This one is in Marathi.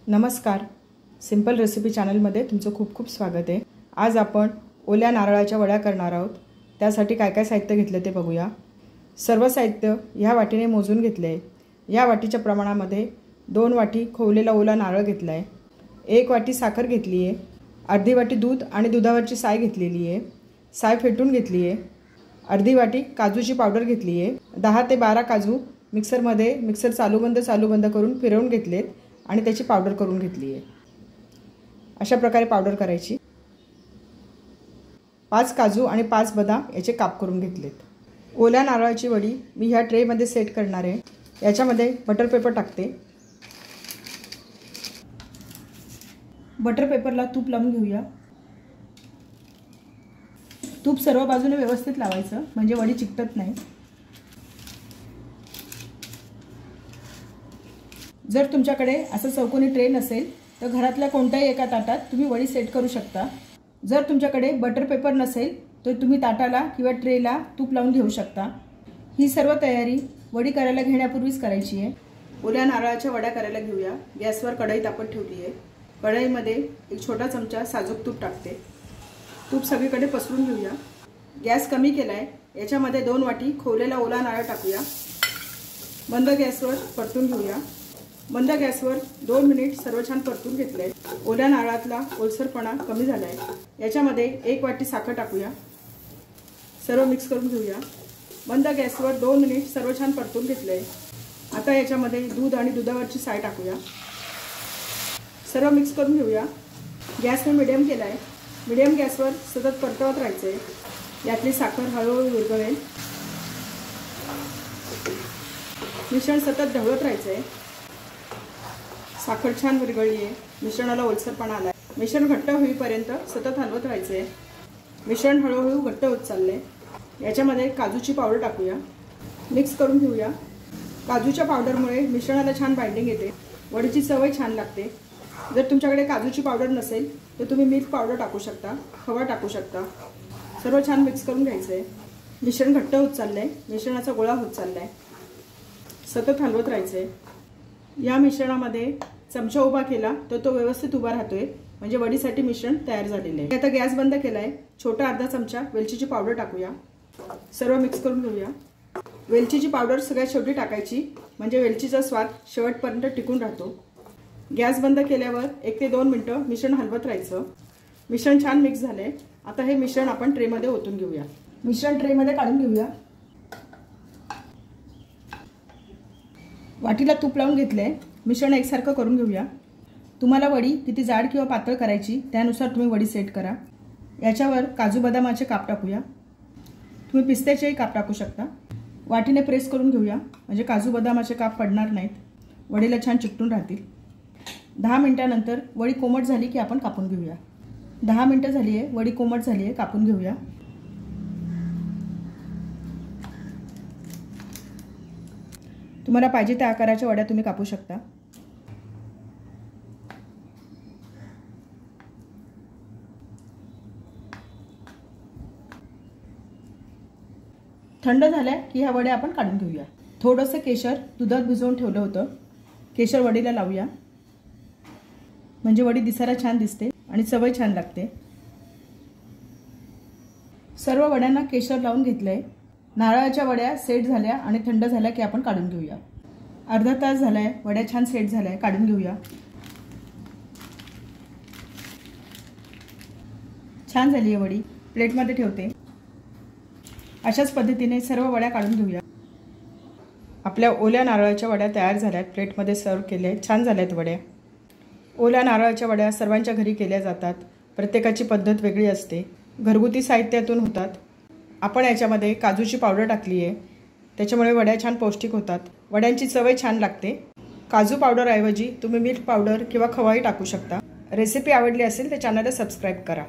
नमस्कार, सिंपल रेसिपी चॅनलमध्ये तुमचं खूप खूप स्वागत आहे। आज आपण ओल्या नारळाच्या वड्या करणार आहोत। त्यासाठी काय काय साहित्य घेतले ते बघूया। सर्व साहित्य ह्या वाटीने मोजून घेतले आहे। या वाटीच्या प्रमाणामध्ये 2 वाटी खोवलेला ओला नारळ घेतला आहे, 1 वाटी साखर घेतली आहे, अर्धी वाटी दूध आणि दुधावरची साय घेतलेली आहे, साय फेटून घेतली आहे, अर्धी वाटी काजूची पावडर घेतली आहे, 10 ते 12 काजू मिक्सर चालू बंद करून फिरवून घेतलेत आणि त्याची पावडर करून घेतली आहे। अशा प्रकारे पावडर करायची। 5 काजू आणि 5 बदाम याचे काप करून घेतलेत। ओल्या नारळाची वडी मी ह्या ट्रे मध्ये सेट करणार आहे। याच्यामध्ये बटर पेपर टाकते। बटर पेपरला तूप लावून घेऊया। तूप सर्व बाजूने व्यवस्थित लावायचं म्हणजे वडी चिकटत नाही। जर तुमच्याकडे असं चौकोनी ट्रे नसेल तर घरातल्या कोणत्याही एका ताटात तुम्ही वडी सेट करू शकता। जर तुमच्याकडे बटर पेपर नसेल तर तुम्ही ताटाला किंवा ट्रेला तूप लावून घेऊ शकता। ही सर्व तयारी वडी करायला घेण्यापूर्वीच करायची आहे। ओल्या नारळाच्या वड्या करायला घेऊया। गॅसवर कढई तापत ठेवली आहे। कढईमध्ये एक छोटा चमचा साजूक तूप टाकते। तूप सगळीकडे पसरून घेऊया। गॅस कमी केलाय। याच्यामध्ये 2 वाटी खोवलेला ओला नारळ टाकूया। मंद गॅसवर परतून घेऊया। मंद गॅसवर 2 मिनिट सर्व छान परतून घेतले। ओल्या नारळातला ओलसरपणा कमी झालाय। याच्यामध्ये 1 वाटी साखर टाकूया। सर्व मिक्स करून घेऊया। मंद गॅसवर 2 मिनिट सर्व छान परतून घेतले। आता याच्यामध्ये दूध आणि दुधावरची साय टाकूया। सर्व मिक्स करून घेऊया। गॅस मी मीडियम केलाय। मीडियम गॅसवर सतत परतवत राहायचे। यातली साखर हळूहळू विरघळेल। मिश्रण सतत ढवळत राहायचे। साखर छान विरघळली आहे। मिश्रणाला ओलसरपणा आलाय। मिश्रण घट्ट होईपर्यंत सतत हलवत राहायचे। मिश्रण हळूहळू घट्ट होत चालले। याच्यामध्ये काजूची पावडर टाकूया। मिक्स करून घेऊया। काजूच्या पावडरमुळे मिश्रणाला छान बाइंडिंग येते। वडीची चवही छान लागते। जर तुमच्याकडे काजूची पावडर नसेल तर तुम्ही मिल्क पावडर टाकू शकता, खवा टाकू शकता। सर्व छान मिक्स करून घ्यायचे। मिश्रण घट्ट होत चाललंय। मिश्रणाचा गोळा होत चाललाय। सतत हलवत राहायचे। या मिश्रणामध्ये चमचा उभा केला तर तो व्यवस्थित उभा राहतोय म्हणजे वडीसाठी मिश्रण तयार झालेले आहे। आता गॅस बंद केलाय। छोटा अर्धा चमचा वेलचीची पावडर टाकूया। सर्व मिक्स करून घेऊया। वेलचीची पावडर सगळ्यात शेवटी टाकायची म्हणजे वेलचीचा स्वाद शेवटपर्यंत टिकून राहतो। गॅस बंद केल्यावर 1 ते 2 मिनिटं मिश्रण हलवत राहायचं। मिश्रण छान मिक्स झाले। आता हे मिश्रण आपण ट्रे मध्ये ओतून घेऊया। मिश्रण ट्रे मध्ये काढून घेऊया। वाटीला तूप लावून घेतले। मिश्रण एकसारखं करून घेऊया। तुम्हाला वडी किती जाड किंवा पातळ करायची त्यानुसार तुम्ही वडी सेट करा। याच्यावर काजू बदामाचे काप टाकूया। तुम्ही पिस्त्याचेही काप टाकू शकता। वाटीने प्रेस करून घेऊया म्हणजे काजू बदामाचे काप पडणार नाहीत, वडीला छान चिकटून राहतील। 10 मिनिटांनंतर वडी कोमट झाली की आपण कापून घेऊया। 10 मिनिटं झाली आहे, वडी कोमट झाली आहे, कापून घेऊया। तुम्हाला पाहिजे त्या आकाराच्या वड्या तुम्ही कापू शकता। थंड झाल्या की ह्या वड्या आपण काढून घेऊया। थोडंसं केशर दुधात भिजवून ठेवलं होतं। केशर वडीला लावूया म्हणजे वडी दिसायला छान दिसते आणि चवही छान लागते। सर्व वड्यांना केशर लावून घेतलंय। नारळाच्या वड्या सेट झाल्या आणि थंड झाल्या की आपण काढून घेऊया। अर्धा तास झालाय, वड्या छान सेट झाल्या, काढून घेऊया। छान झाली आहे वडी। प्लेटमध्ये ठेवते। अशाच पद्धतीने सर्व वड्या काढून घेऊया। आपल्या ओल्या नारळाच्या वड्या तयार झाल्यात। प्लेटमध्ये सर्व केले। छान झाल्यात वड्या। ओल्या नारळाच्या वड्या सर्वांच्या घरी केल्या जातात। प्रत्येकाची पद्धत वेगळी असते। घरगुती साहित्यातून होतात। आपण याच्यामध्ये काजूची पावडर टाकली आहे, त्याच्यामुळे वड्या छान पौष्टिक होतात। वड्यांची चवही छान लागते। काजू पावडर ऐवजी तुम्ही मिल्क पावडर किंवा खवाही टाकू शकता। रेसिपी आवडली असेल तर चॅनलला सबस्क्राइब करा।